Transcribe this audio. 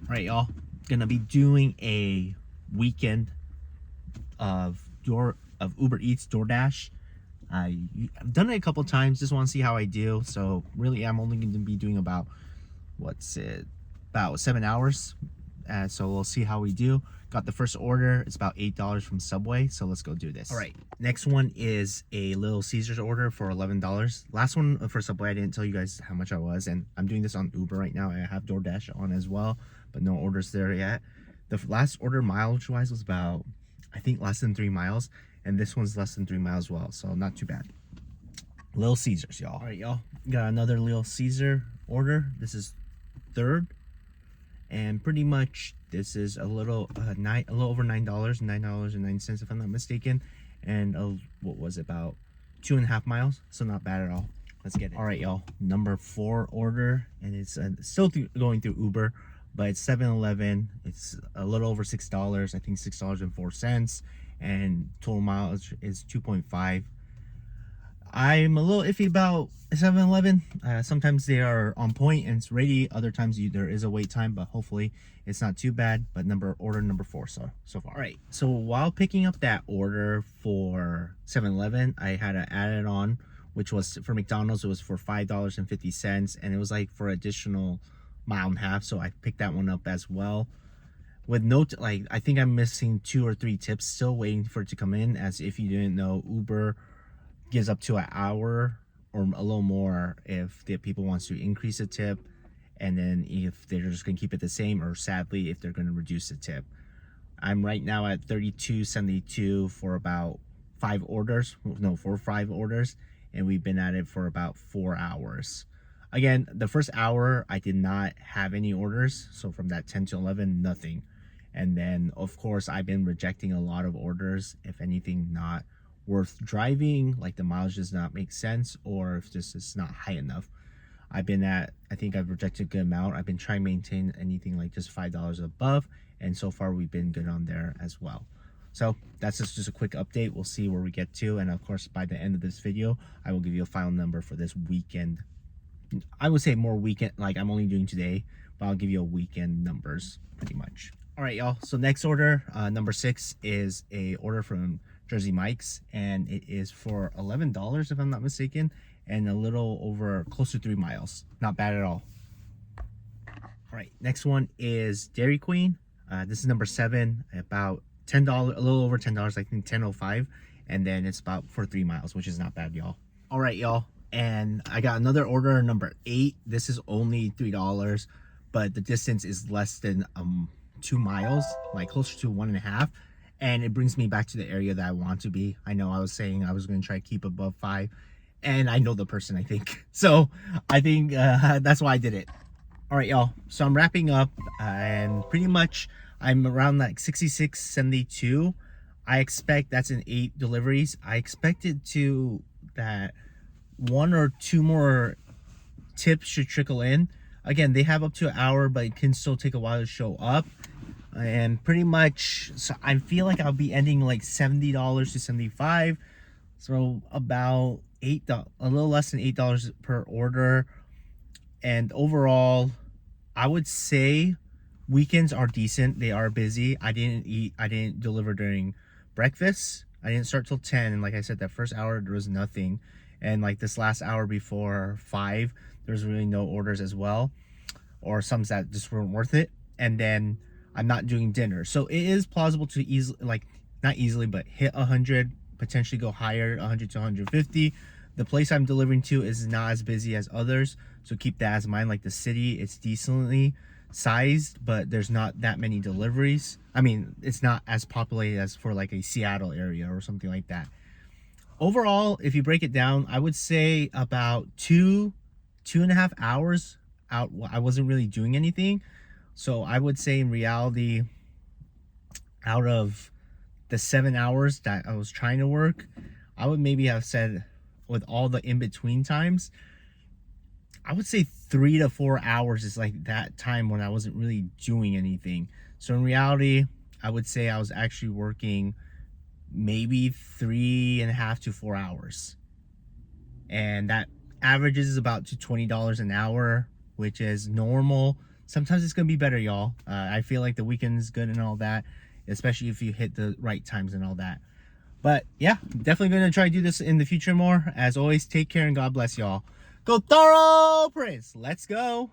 All right, y'all. Gonna be doing a weekend of Uber Eats, DoorDash. I've done it a couple times. Just want to see how I do. So really, I'm only going to be doing about about 7 hours. So we'll see how we do. Got the first order. It's about $8 from Subway. So let's go do this. All right. Next one is a Little Caesars order for $11. Last one for Subway, I didn't tell you guys how much I was, and I'm doing this on Uber right now. I have DoorDash on as well, but no orders there yet. The last order mileage-wise was about, I think, less than 3 miles, and this one's less than 3 miles as well, so not too bad. Little Caesars, y'all. All right, y'all. Got another Little Caesar order. This is third. And pretty much this is a little over $9.09 if I'm not mistaken, and what was it, about 2.5 miles, so not bad at all. Let's get it. All right, y'all, number 4 order, and it's still going through Uber, but it's 7-Eleven. It's a little over $6, I think $6.04, and total mileage is 2.5. I'm a little iffy about 7-Eleven. Sometimes they are on point and it's ready. Other times there is a wait time, but hopefully it's not too bad. But order number 4 so far. All right. So while picking up that order for 7-Eleven, I had to add it on, which was for McDonald's. It was for $5.50, and it was like for additional mile and a half. So I picked that one up as well. With I think I'm missing 2 or 3 tips, still waiting for it to come in. As if you didn't know, Uber gives up to an hour or a little more if the people wants to increase a tip, and then if they're just going to keep it the same, or sadly if they're going to reduce the tip. I'm right now at $32.72 for about 5 orders, and we've been at it for about 4 hours. Again, the first hour I did not have any orders, so from that 10 to 11, nothing. And then of course I've been rejecting a lot of orders, if anything not worth driving, like the mileage does not make sense, or if this is not high enough. I think I've rejected a good amount. I've been trying to maintain anything like just $5 above, and so far we've been good on there as well. So that's just a quick update. We'll see where we get to, and of course by the end of this video I will give you a final number for this weekend. I would say more weekend, like I'm only doing today, but I'll give you a weekend numbers pretty much. All right, y'all, so next order, number 6, is a order from Jersey Mike's, and it is for $11 if I'm not mistaken, and a little over close to 3 miles. Not bad at all. All right, next one is Dairy Queen. This is number 7, about $10, a little over $10, I think $10.05, and then it's about for 3 miles, which is not bad, y'all. All right, y'all, and I got another order, number 8. This is only $3, but the distance is less than 2 miles, like closer to 1.5. And it brings me back to the area that I want to be. I know I was saying I was going to try to keep above 5, and I know the person, I think. So I think that's why I did it. All right, y'all. So I'm wrapping up, and pretty much I'm around like 66.72. I expect that's in 8 deliveries. I expected that 1 or 2 more tips should trickle in. Again, they have up to an hour, but it can still take a while to show up. And pretty much, so I feel like I'll be ending like $70 to $75, so about a little less than $8 per order. And overall, I would say weekends are decent. They are busy. I didn't deliver during breakfast. I didn't start till 10, and like I said, that first hour there was nothing, and like this last hour before 5, there's really no orders as well, or some that just weren't worth it. And then I'm not doing dinner, so it is plausible to not easily, but hit 100, potentially go higher, 100 to 150. The place I'm delivering to is not as busy as others, so keep that in mind. Like the city, it's decently sized, but there's not that many deliveries. I mean, it's not as populated as for like a Seattle area or something like that. Overall, if you break it down, I would say about 2.5 hours out, I wasn't really doing anything. So I would say in reality, out of the 7 hours that I was trying to work, I would maybe have said, with all the in-between times, I would say 3 to 4 hours is like that time when I wasn't really doing anything. So in reality, I would say I was actually working maybe 3.5 to 4 hours. And that averages about to $20 an hour, which is normal sometimes it's gonna be better, y'all. I feel like the weekend is good and all that, especially if you hit the right times and all that. But yeah, definitely gonna try to do this in the future more. As always, take care and God bless y'all. Go Thorough Prince. Let's go.